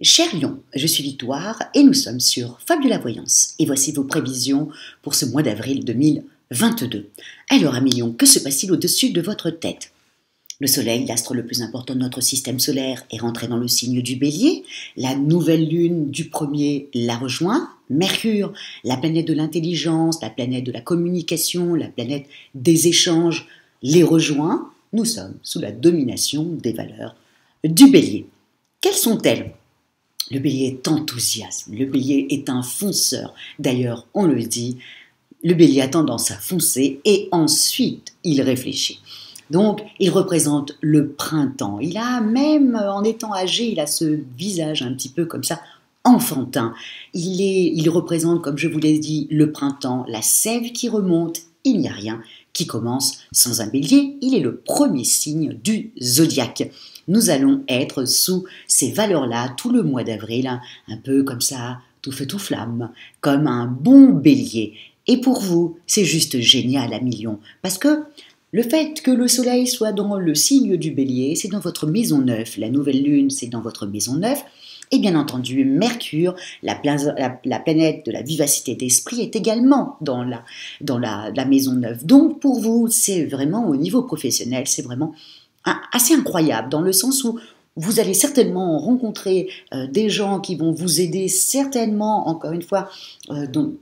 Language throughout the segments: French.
Cher Lion, je suis Victoire et nous sommes sur Fable de la Voyance. Et voici vos prévisions pour ce mois d'avril 2022. Alors, ami Lion, que se passe-t-il au-dessus de votre tête? Le Soleil, l'astre le plus important de notre système solaire, est rentré dans le signe du Bélier. La nouvelle lune du premier l'a rejoint. Mercure, la planète de l'intelligence, la planète de la communication, la planète des échanges, les rejoint. Nous sommes sous la domination des valeurs du Bélier. Quelles sont-elles? Le Bélier est enthousiaste, le Bélier est un fonceur. D'ailleurs, on le dit, le Bélier a tendance à foncer et ensuite il réfléchit. Donc, il représente le printemps. Il a même, en étant âgé, il a ce visage un petit peu comme ça, enfantin. Il représente, comme je vous l'ai dit, le printemps, la sève qui remonte. Il n'y a rien qui commence sans un Bélier. Il est le premier signe du zodiaque. Nous allons être sous ces valeurs-là tout le mois d'avril, un peu comme ça, tout feu tout flamme, comme un bon Bélier. Et pour vous, c'est juste génial à millions, parce que le fait que le soleil soit dans le signe du Bélier, c'est dans votre maison 9, la nouvelle lune, c'est dans votre maison 9, et bien entendu, Mercure, la planète de la vivacité d'esprit, est également dans la maison 9. Donc pour vous, c'est vraiment au niveau professionnel, c'est vraiment assez incroyable, dans le sens où vous allez certainement rencontrer des gens qui vont vous aider certainement, encore une fois,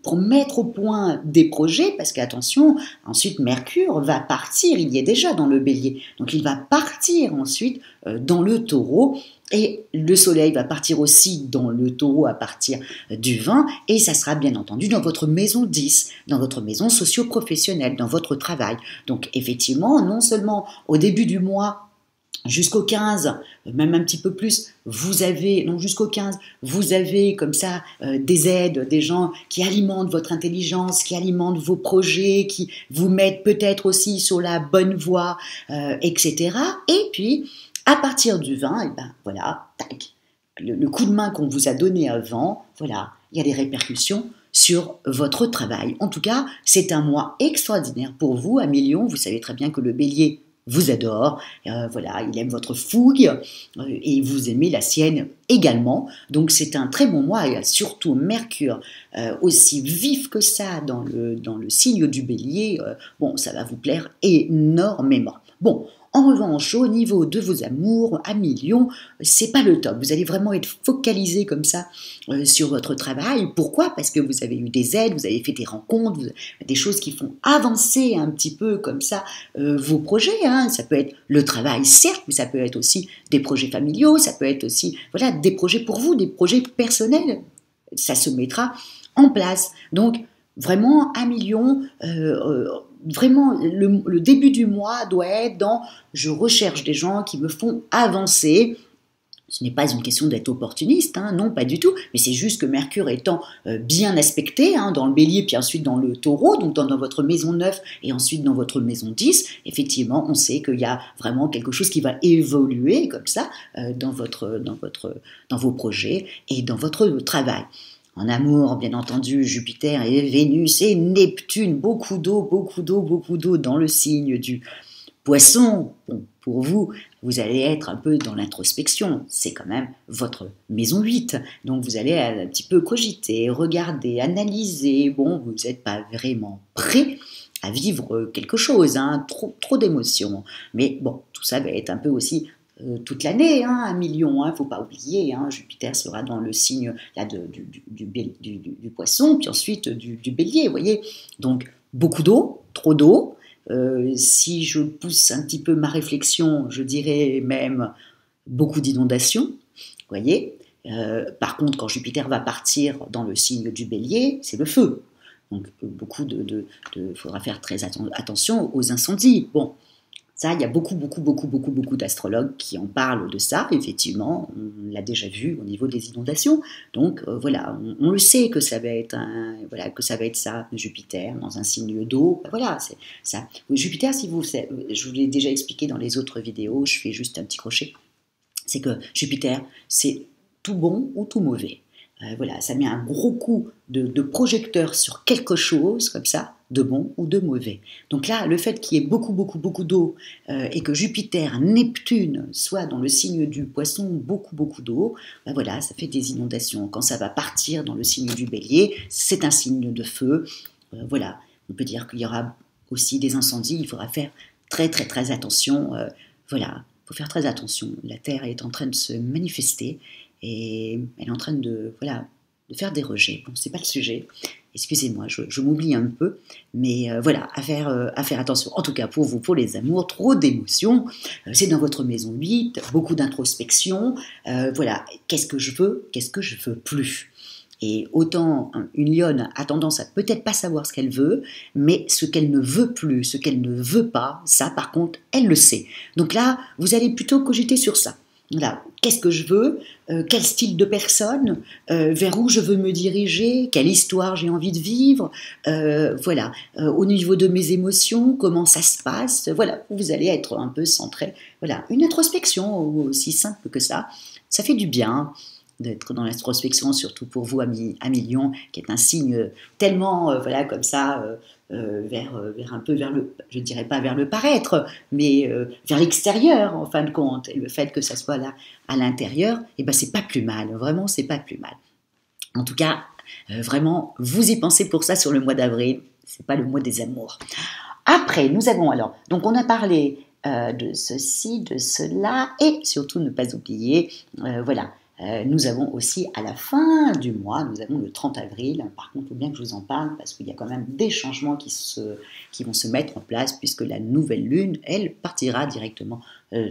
pour mettre au point des projets, parce qu'attention, ensuite Mercure va partir, il y est déjà dans le Bélier, donc il va partir ensuite dans le Taureau, et le Soleil va partir aussi dans le Taureau à partir du 20, et ça sera bien entendu dans votre maison 10, dans votre maison socio-professionnelle, dans votre travail. Donc effectivement, non seulement au début du mois, jusqu'au 15, même un petit peu plus, vous avez comme ça des aides, des gens qui alimentent votre intelligence, qui alimentent vos projets, qui vous mettent peut-être aussi sur la bonne voie, etc. Et puis, à partir du 20, et ben voilà, tac, le coup de main qu'on vous a donné avant, voilà, il y a des répercussions sur votre travail. En tout cas, c'est un mois extraordinaire pour vous, à Million. Vous savez très bien que le Bélier vous adore, voilà, il aime votre fougue et vous aimez la sienne également. Donc c'est un très bon mois, et surtout Mercure aussi vif que ça dans le signe du Bélier, bon, ça va vous plaire énormément. Bon, en revanche, au niveau de vos amours, à Million, c'est pas le top. Vous allez vraiment être focalisé comme ça sur votre travail. Pourquoi? Parce que vous avez eu des aides, vous avez fait des rencontres, des choses qui font avancer un petit peu comme ça vos projets. Hein. Ça peut être le travail, certes, mais ça peut être aussi des projets familiaux, ça peut être aussi voilà, des projets pour vous, des projets personnels. Ça se mettra en place. Donc, vraiment, à Million, vraiment, le début du mois doit être dans « je recherche des gens qui me font avancer ». Ce n'est pas une question d'être opportuniste, hein, non, pas du tout, mais c'est juste que Mercure étant bien aspecté hein, dans le Bélier, puis ensuite dans le Taureau, donc dans votre maison 9 et ensuite dans votre maison 10, effectivement, on sait qu'il y a vraiment quelque chose qui va évoluer comme ça dans vos projets et dans votre travail. En amour, bien entendu, Jupiter et Vénus et Neptune, beaucoup d'eau dans le signe du Poisson. Bon, pour vous, vous allez être un peu dans l'introspection, c'est quand même votre maison 8, donc vous allez un petit peu cogiter, regarder, analyser, bon, vous n'êtes pas vraiment prêt à vivre quelque chose, hein, trop d'émotions, mais bon, tout ça va être un peu aussi toute l'année, hein, à Million, hein, faut pas oublier, hein, Jupiter sera dans le signe là, du Poisson, puis ensuite du Bélier, vous voyez, donc beaucoup d'eau, trop d'eau. Si je pousse un petit peu ma réflexion, je dirais même beaucoup d'inondations, vous voyez. Par contre, quand Jupiter va partir dans le signe du Bélier, c'est le feu. Donc, faudra faire très attention aux incendies. Bon, ça, il y a beaucoup d'astrologues qui en parlent de ça, effectivement, on l'a déjà vu au niveau des inondations. Donc voilà, on le sait que ça va être ça, Jupiter, dans un signe d'eau. Ben, voilà, c'est ça. Jupiter, je vous l'ai déjà expliqué dans les autres vidéos, je fais juste un petit crochet. C'est que Jupiter, c'est tout bon ou tout mauvais. Voilà, ça met un gros coup de projecteur sur quelque chose, comme ça, de bon ou de mauvais. Donc là, le fait qu'il y ait beaucoup, beaucoup, beaucoup d'eau et que Jupiter, Neptune soit dans le signe du Poisson, beaucoup, beaucoup d'eau, ben voilà, ça fait des inondations. Quand ça va partir dans le signe du Bélier, c'est un signe de feu. Voilà, on peut dire qu'il y aura aussi des incendies, il faudra faire très, très, très attention. Voilà, il faut faire très attention. La Terre est en train de se manifester et elle est en train de, voilà, de faire des rejets. Bon, c'est pas le sujet. Excusez-moi, je m'oublie un peu, mais voilà, à faire attention. En tout cas, pour vous, pour les amours, trop d'émotions, c'est dans votre maison 8, beaucoup d'introspection. Voilà, qu'est-ce que je veux plus. Et autant une lionne a tendance à peut-être pas savoir ce qu'elle veut, mais ce qu'elle ne veut plus, ce qu'elle ne veut pas, ça par contre, elle le sait. Donc là, vous allez plutôt cogiter sur ça. Voilà, qu'est-ce que je veux, quel style de personne, vers où je veux me diriger, quelle histoire j'ai envie de vivre, voilà, au niveau de mes émotions, comment ça se passe, voilà, vous allez être un peu centré. Voilà, une introspection aussi simple que ça fait du bien d'être dans l'introspection, surtout pour vous, ami Lion, qui est un signe tellement, voilà, comme ça, vers un peu vers le, je dirais pas vers le paraître, mais vers l'extérieur, en fin de compte. Et le fait que ça soit là, à l'intérieur, et ben c'est pas plus mal, vraiment, c'est pas plus mal. En tout cas, vraiment, vous y pensez pour ça sur le mois d'avril, c'est pas le mois des amours. Après, nous avons alors, donc on a parlé de ceci, de cela, et surtout ne pas oublier, voilà, nous avons aussi à la fin du mois, nous avons le 30 avril, par contre il faut bien que je vous en parle parce qu'il y a quand même des changements qui vont se mettre en place puisque la nouvelle lune, elle partira directement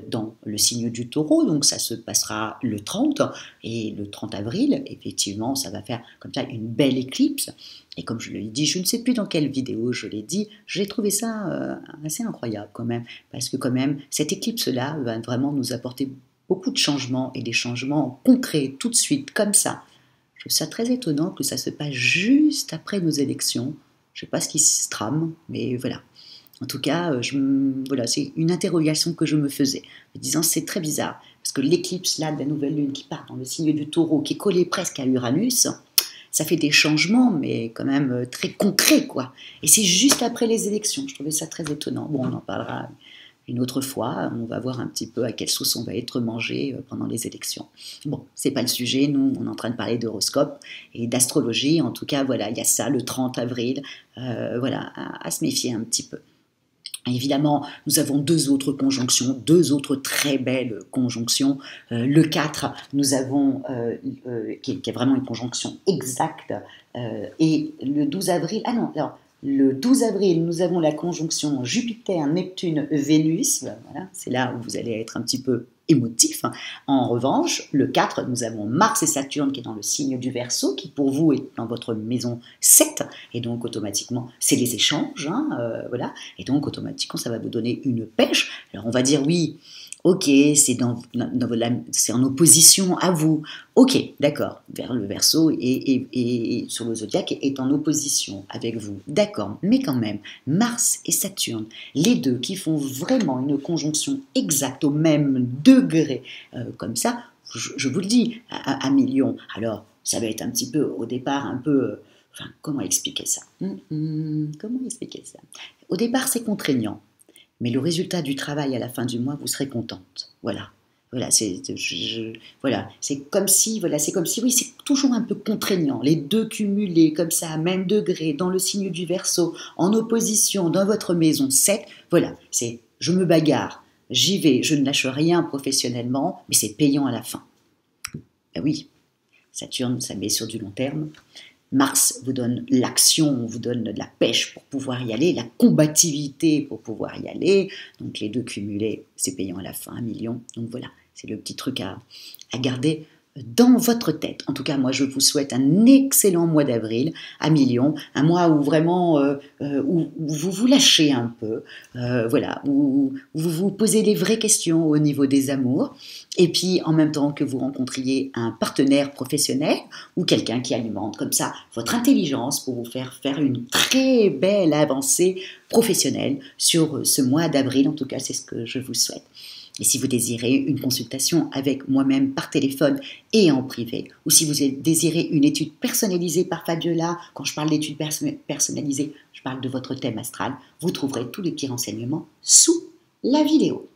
dans le signe du Taureau, donc ça se passera le 30, et le 30 avril, effectivement, ça va faire comme ça une belle éclipse, et comme je l'ai dit, je ne sais plus dans quelle vidéo je l'ai dit, j'ai trouvé ça assez incroyable quand même, parce que quand même, cette éclipse-là va vraiment nous apporter beaucoup de changements et des changements concrets tout de suite, comme ça. Je trouve ça très étonnant que ça se passe juste après nos élections. Je ne sais pas ce qui se trame, mais voilà. En tout cas, voilà, c'est une interrogation que je me faisais, en disant c'est très bizarre, parce que l'éclipse là de la nouvelle lune qui part dans le signe du Taureau, qui est collée presque à Uranus, ça fait des changements, mais quand même très concrets, quoi. Et c'est juste après les élections. Je trouvais ça très étonnant. Bon, on en parlera une autre fois, on va voir un petit peu à quelle sauce on va être mangé pendant les élections. Bon, c'est pas le sujet, nous on est en train de parler d'horoscope et d'astrologie, en tout cas voilà, il y a ça le 30 avril, voilà, à se méfier un petit peu. Évidemment, nous avons deux autres conjonctions, deux autres très belles conjonctions. Le 4, nous avons, qui est vraiment une conjonction exacte, et le 12 avril, ah non, alors, le 12 avril, nous avons la conjonction Jupiter, Neptune, Vénus. Voilà, c'est là où vous allez être un petit peu émotif. En revanche, le 4, nous avons Mars et Saturne qui est dans le signe du Verseau, qui pour vous est dans votre maison 7. Et donc, automatiquement, c'est les échanges. Voilà. Et donc, automatiquement, ça va vous donner une pêche. Alors, on va dire oui. Ok, c'est en opposition à vous. Ok, d'accord, vers le Verseau et sur le zodiaque est en opposition avec vous. D'accord, mais quand même, Mars et Saturne, les deux qui font vraiment une conjonction exacte au même degré, comme ça, je vous le dis, à millions. Alors, ça va être un petit peu, au départ, un peu... Enfin, comment expliquer ça Comment expliquer ça? Au départ, c'est contraignant. Mais le résultat du travail à la fin du mois, vous serez contente. Voilà. Voilà, c'est comme si, oui, c'est toujours un peu contraignant. Les deux cumulés comme ça, à même degré, dans le signe du Verseau, en opposition, dans votre maison 7. Voilà, c'est je me bagarre, j'y vais, je ne lâche rien professionnellement, mais c'est payant à la fin. Ben oui, Saturne, ça met sur du long terme. Mars vous donne l'action, vous donne de la pêche pour pouvoir y aller, la combativité pour pouvoir y aller. Donc les deux cumulés, c'est payant à la fin, 1 million. Donc voilà, c'est le petit truc à garder dans votre tête. En tout cas, moi, je vous souhaite un excellent mois d'avril à million, un mois où vraiment où vous vous lâchez un peu, voilà, où vous vous posez les vraies questions au niveau des amours, et puis en même temps que vous rencontriez un partenaire professionnel ou quelqu'un qui alimente comme ça votre intelligence pour vous faire une très belle avancée professionnelle sur ce mois d'avril. En tout cas, c'est ce que je vous souhaite. Et si vous désirez une consultation avec moi-même par téléphone et en privé, ou si vous désirez une étude personnalisée par Fabiola, quand je parle d'études personnalisées, je parle de votre thème astral, vous trouverez tous les petits renseignements sous la vidéo.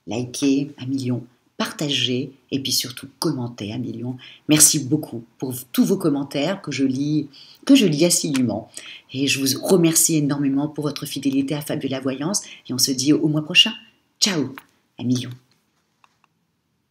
Likez 1 million, partagez et puis surtout commentez 1 million. Merci beaucoup pour tous vos commentaires que je lis assidûment. Et je vous remercie énormément pour votre fidélité à Fabiola Voyance et on se dit au mois prochain. Ciao, 1 million.